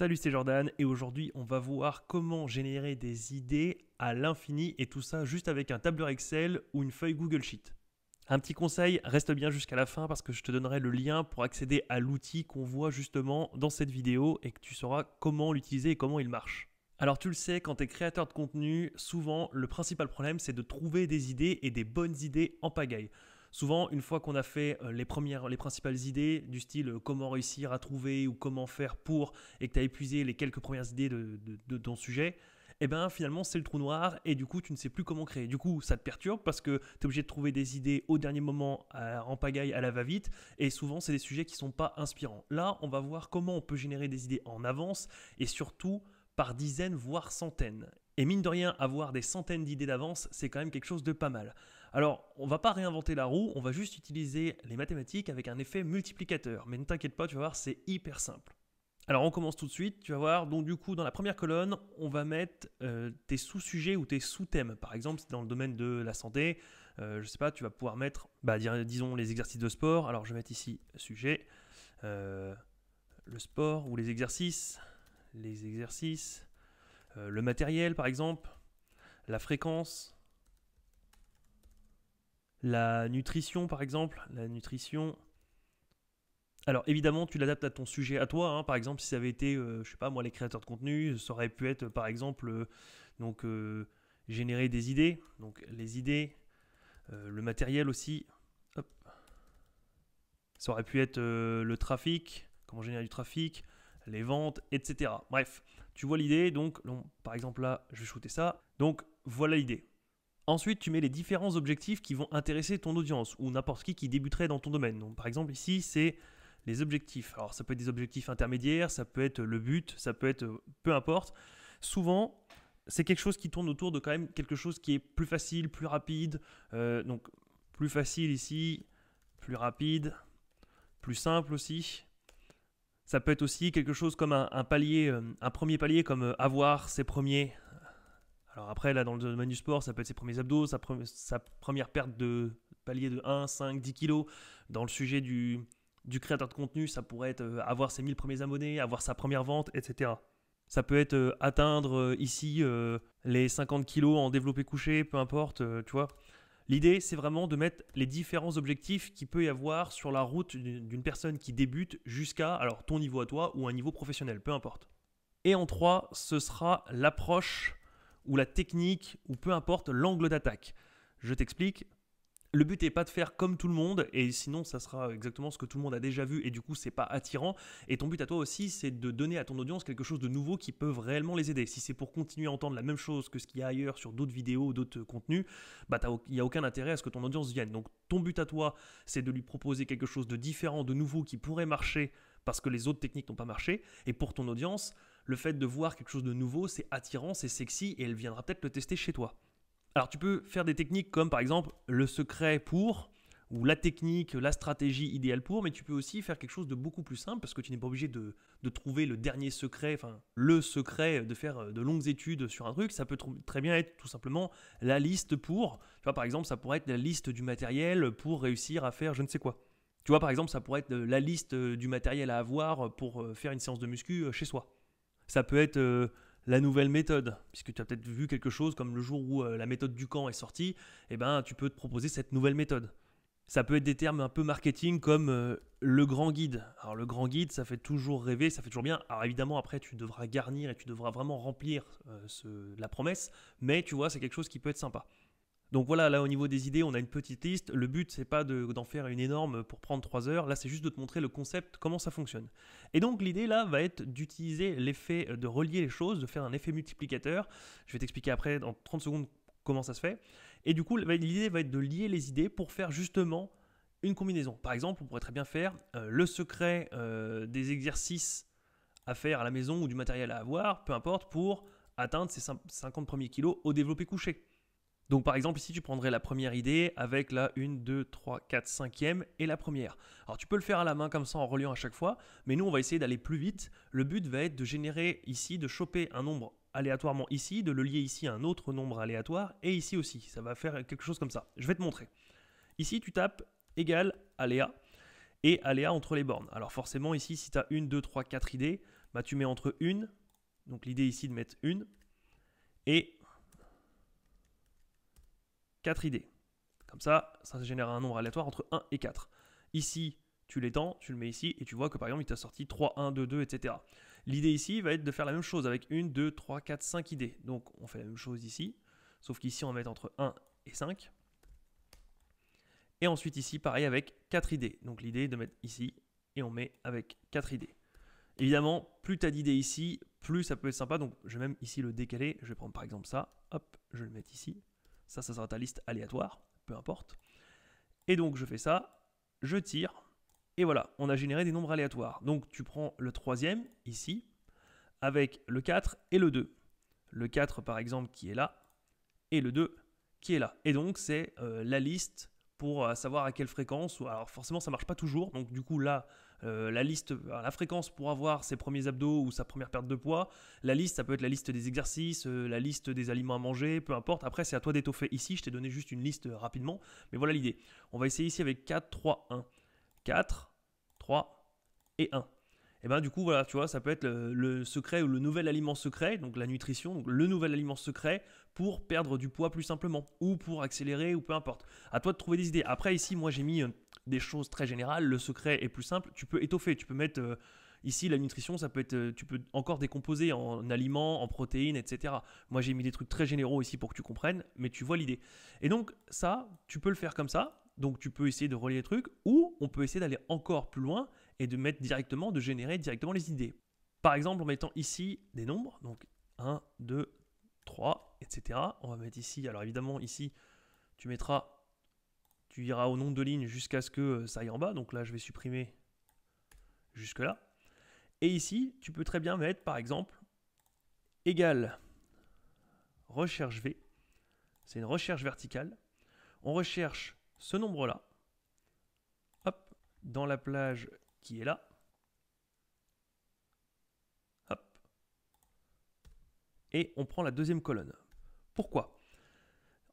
Salut, c'est Jordan et aujourd'hui on va voir comment générer des idées à l'infini et tout ça juste avec un tableur Excel ou une feuille Google Sheet. Un petit conseil, reste bien jusqu'à la fin parce que je te donnerai le lien pour accéder à l'outil qu'on voit justement dans cette vidéo et que tu sauras comment l'utiliser et comment il marche. Alors tu le sais, quand tu es créateur de contenu, souvent le principal problème c'est de trouver des idées et des bonnes idées en pagaille. Souvent, une fois qu'on a fait les principales idées du style comment réussir à trouver ou comment faire pour et que tu as épuisé les quelques premières idées de ton sujet, et bien finalement c'est le trou noir et du coup tu ne sais plus comment créer. Du coup ça te perturbe parce que tu es obligé de trouver des idées au dernier moment en pagaille à la va-vite et souvent c'est des sujets qui ne sont pas inspirants. Là on va voir comment on peut générer des idées en avance et surtout par dizaines voire centaines. Et mine de rien, avoir des centaines d'idées d'avance, c'est quand même quelque chose de pas mal. Alors, on va pas réinventer la roue, on va juste utiliser les mathématiques avec un effet multiplicateur. Mais ne t'inquiète pas, tu vas voir, c'est hyper simple. Alors, on commence tout de suite, tu vas voir. Donc, du coup, dans la première colonne, on va mettre tes sous-sujets ou tes sous-thèmes. Par exemple, si c'est dans le domaine de la santé, je sais pas, tu vas pouvoir mettre, disons, les exercices de sport. Alors, je vais mettre ici sujet, le sport ou les exercices, le matériel, par exemple, la fréquence, la nutrition, par exemple, la nutrition. Alors évidemment, tu l'adaptes à ton sujet, à toi. Par exemple, si ça avait été, je sais pas moi, les créateurs de contenu, ça aurait pu être, par exemple, générer des idées. Donc les idées, le matériel aussi. Hop. Ça aurait pu être le trafic, comment générer du trafic, les ventes, etc. Bref, tu vois l'idée. Donc, par exemple là, je vais shooter ça. Donc voilà l'idée. Ensuite, tu mets les différents objectifs qui vont intéresser ton audience ou n'importe qui débuterait dans ton domaine. Donc, par exemple, ici, c'est les objectifs. Alors, ça peut être des objectifs intermédiaires, ça peut être le but, ça peut être peu importe. Souvent, c'est quelque chose qui tourne autour de quand même quelque chose qui est plus facile, plus rapide. Donc, plus facile ici, plus rapide, plus simple aussi. Ça peut être aussi quelque chose comme un palier, un premier palier comme avoir ses premiers. Alors après, là, dans le domaine du sport, ça peut être ses premiers abdos, sa première perte de palier de 1, 5, 10 kilos. Dans le sujet du créateur de contenu, ça pourrait être avoir ses 1000 premiers abonnés, avoir sa première vente, etc. Ça peut être atteindre ici les 50 kilos en développé couché, peu importe, tu vois. L'idée, c'est vraiment de mettre les différents objectifs qu'il peut y avoir sur la route d'une personne qui débute jusqu'à alors ton niveau à toi ou un niveau professionnel, peu importe. Et en 3, ce sera l'approche ou la technique, ou peu importe l'angle d'attaque. Je t'explique. Le but n'est pas de faire comme tout le monde, et sinon ça sera exactement ce que tout le monde a déjà vu, et du coup c'est pas attirant. Et ton but à toi aussi, c'est de donner à ton audience quelque chose de nouveau qui peut réellement les aider. Si c'est pour continuer à entendre la même chose que ce qu'il y a ailleurs sur d'autres vidéos ou d'autres contenus, il n'y a aucun intérêt à ce que ton audience vienne. Donc ton but à toi, c'est de lui proposer quelque chose de différent, de nouveau, qui pourrait marcher parce que les autres techniques n'ont pas marché. Et pour ton audience, le fait de voir quelque chose de nouveau, c'est attirant, c'est sexy, et elle viendra peut-être le tester chez toi. Alors tu peux faire des techniques comme par exemple le secret pour, ou la technique, la stratégie idéale pour, mais tu peux aussi faire quelque chose de beaucoup plus simple parce que tu n'es pas obligé de trouver le dernier secret, enfin le secret, de faire de longues études sur un truc. Ça peut très bien être tout simplement la liste pour, tu vois par exemple ça pourrait être la liste du matériel pour réussir à faire je ne sais quoi. Tu vois par exemple ça pourrait être la liste du matériel à avoir pour faire une séance de muscu chez soi. Ça peut être la nouvelle méthode, puisque tu as peut-être vu quelque chose comme le jour où la méthode Ducan est sortie, eh ben, tu peux te proposer cette nouvelle méthode. Ça peut être des termes un peu marketing comme le grand guide. Alors le grand guide, ça fait toujours rêver, ça fait toujours bien. Alors évidemment, après, tu devras garnir et tu devras vraiment remplir la promesse, mais tu vois, c'est quelque chose qui peut être sympa. Donc voilà, là au niveau des idées, on a une petite liste. Le but, c'est pas d'en faire une énorme pour prendre 3 heures. Là, c'est juste de te montrer le concept, comment ça fonctionne. Et donc l'idée là va être d'utiliser l'effet de relier les choses, de faire un effet multiplicateur. Je vais t'expliquer après dans 30 secondes comment ça se fait. Et du coup, l'idée va être de lier les idées pour faire justement une combinaison. Par exemple, on pourrait très bien faire le secret des exercices à faire à la maison ou du matériel à avoir, peu importe, pour atteindre ces 50 premiers kilos au développé couché. Donc par exemple ici tu prendrais la première idée avec la 1, 2, 3, 4, 5e et la première. Alors tu peux le faire à la main comme ça en reliant à chaque fois, mais nous on va essayer d'aller plus vite. Le but va être de générer ici, de choper un nombre aléatoirement ici, de le lier ici à un autre nombre aléatoire et ici aussi. Ça va faire quelque chose comme ça. Je vais te montrer. Ici tu tapes égal aléa et aléa entre les bornes. Alors forcément ici si tu as 1, 2, 3, 4 idées, bah, tu mets entre 1, donc l'idée ici de mettre 1, et 4 idées. Comme ça génère un nombre aléatoire entre 1 et 4. Ici, tu l'étends, tu le mets ici, et tu vois que par exemple, il t'a sorti 3, 1, 2, 2, etc. L'idée ici va être de faire la même chose avec 1, 2, 3, 4, 5 idées. Donc, on fait la même chose ici, sauf qu'ici, on va mettre entre 1 et 5. Et ensuite, ici, pareil, avec 4 idées. Donc, l'idée est de mettre ici, et on met avec 4 idées. Évidemment, plus tu as d'idées ici, plus ça peut être sympa. Donc, je vais même ici le décaler. Je vais prendre par exemple ça. Hop, je vais le mettre ici. Ça sera ta liste aléatoire, peu importe. Et donc, je fais ça, je tire, et voilà, on a généré des nombres aléatoires. Donc, tu prends le troisième, ici, avec le 4 et le 2. Le 4, par exemple, qui est là, et le 2 qui est là. Et donc, c'est la liste pour savoir à quelle fréquence. Alors, forcément, ça ne marche pas toujours. Donc, du coup, là, la fréquence pour avoir ses premiers abdos ou sa première perte de poids. La liste, ça peut être la liste des exercices, la liste des aliments à manger, peu importe. Après, c'est à toi d'étoffer. Ici, je t'ai donné juste une liste rapidement. Mais voilà l'idée. On va essayer ici avec 4, 3, 1. 4, 3 et 1. Et bien du coup, voilà, tu vois, ça peut être le secret ou le nouvel aliment secret, donc la nutrition, donc le nouvel aliment secret pour perdre du poids plus simplement, ou pour accélérer, ou peu importe. À toi de trouver des idées. Après, ici, moi, j'ai mis des choses très générales. Le secret est plus simple. Tu peux étoffer, tu peux mettre... ici, la nutrition, ça peut être, tu peux encore décomposer en aliments, en protéines, etc. Moi, j'ai mis des trucs très généraux ici pour que tu comprennes, mais tu vois l'idée. Et donc, ça, tu peux le faire comme ça. Donc, tu peux essayer de relier les trucs, ou on peut essayer d'aller encore plus loin et de mettre directement, de générer directement les idées. Par exemple, en mettant ici des nombres, donc 1, 2, 3, etc. On va mettre ici, alors évidemment, ici, tu iras au nombre de lignes jusqu'à ce que ça aille en bas. Donc là, je vais supprimer jusque là. Et ici, tu peux très bien mettre, par exemple, égal recherche V. C'est une recherche verticale. On recherche ce nombre-là. Hop, dans la plage qui est là. Hop. Et on prend la deuxième colonne. Pourquoi?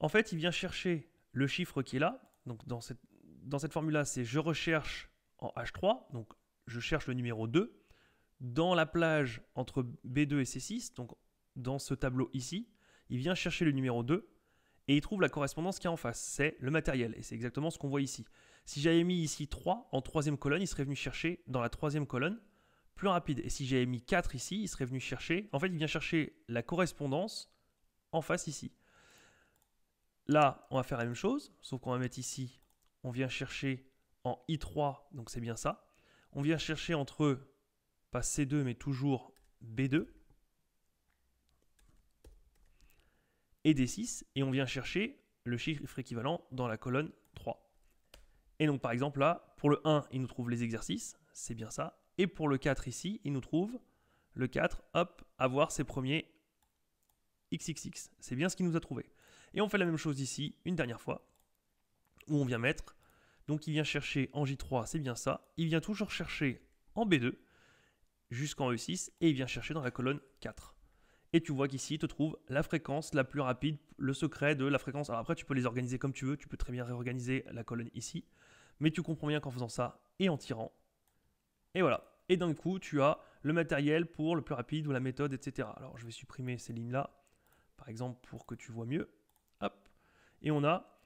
En fait, il vient chercher le chiffre qui est là. Donc dans cette formule-là, c'est je recherche en H3. Donc je cherche le numéro 2. Dans la plage entre B2 et C6, donc dans ce tableau ici, il vient chercher le numéro 2 et il trouve la correspondance qui est en face. C'est le matériel et c'est exactement ce qu'on voit ici. Si j'avais mis ici 3 en troisième colonne, il serait venu chercher dans la troisième colonne plus rapide. Et si j'avais mis 4 ici, il serait venu chercher... En fait, il vient chercher la correspondance en face ici. Là, on va faire la même chose, sauf qu'on va mettre ici, on vient chercher en I3, donc c'est bien ça. On vient chercher entre, pas C2, mais toujours B2. Et D6, et on vient chercher le chiffre équivalent dans la colonne 3. Et donc par exemple là, pour le 1, il nous trouve les exercices, c'est bien ça. Et pour le 4 ici, il nous trouve le 4, hop, avoir ses premiers XXX. C'est bien ce qu'il nous a trouvé. Et on fait la même chose ici, une dernière fois, où on vient mettre, donc il vient chercher en J3, c'est bien ça. Il vient toujours chercher en B2, jusqu'en E6, et il vient chercher dans la colonne 4. Et tu vois qu'ici, il te trouve la fréquence la plus rapide, le secret de la fréquence. Alors après, tu peux les organiser comme tu veux, tu peux très bien réorganiser la colonne ici, mais tu comprends bien qu'en faisant ça et en tirant, et voilà. Et d'un coup, tu as le matériel pour le plus rapide ou la méthode, etc. Alors, je vais supprimer ces lignes-là, par exemple, pour que tu vois mieux. Hop. Et on a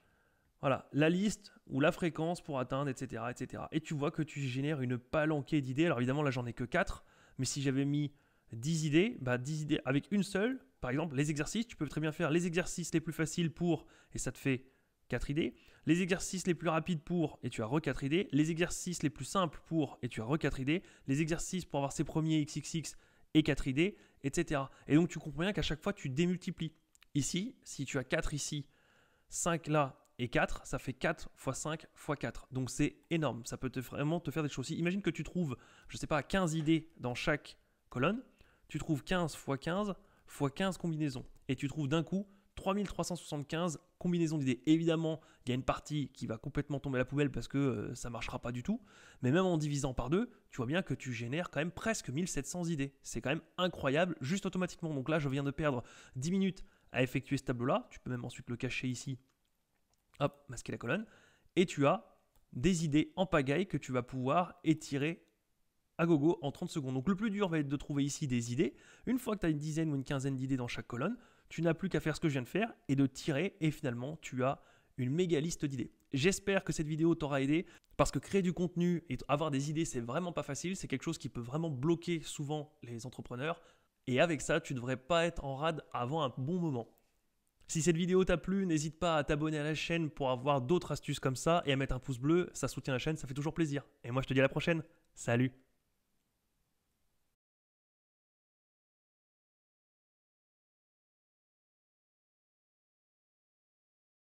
voilà, la liste ou la fréquence pour atteindre, etc., etc. Et tu vois que tu génères une palanquée d'idées. Alors évidemment, là, j'en ai que 4, mais si j'avais mis 10 idées, 10 idées avec une seule, par exemple, les exercices, tu peux très bien faire les exercices les plus faciles pour, et ça te fait 4 idées. Les exercices les plus rapides pour, et tu as re 4 idées. Les exercices les plus simples pour, et tu as re 4 idées. Les exercices pour avoir ses premiers XXX et 4 idées, etc. Et donc tu comprends bien qu'à chaque fois, tu démultiplies. Ici, si tu as 4 ici, 5 là et 4, ça fait 4 x 5 x 4. Donc c'est énorme, ça peut vraiment te faire des choses. Imagine que tu trouves, je ne sais pas, 15 idées dans chaque colonne. Tu trouves 15 x 15 x 15 combinaisons. Et tu trouves d'un coup 3375 combinaisons d'idées. Évidemment, il y a une partie qui va complètement tomber à la poubelle parce que ça ne marchera pas du tout. Mais même en divisant par 2, tu vois bien que tu génères quand même presque 1700 idées. C'est quand même incroyable, juste automatiquement. Donc là, je viens de perdre 10 minutes à effectuer ce tableau-là. Tu peux même ensuite le cacher ici. Hop, masquer la colonne. Et tu as des idées en pagaille que tu vas pouvoir étirer à gogo en 30 secondes. Donc le plus dur va être de trouver ici des idées. Une fois que tu as une dizaine ou une quinzaine d'idées dans chaque colonne, tu n'as plus qu'à faire ce que je viens de faire et de tirer, et finalement tu as une méga liste d'idées. J'espère que cette vidéo t'aura aidé, parce que créer du contenu et avoir des idées, c'est vraiment pas facile, c'est quelque chose qui peut vraiment bloquer souvent les entrepreneurs, et avec ça, tu ne devrais pas être en rade avant un bon moment. Si cette vidéo t'a plu, n'hésite pas à t'abonner à la chaîne pour avoir d'autres astuces comme ça, et à mettre un pouce bleu, ça soutient la chaîne, ça fait toujours plaisir. Et moi je te dis à la prochaine, salut!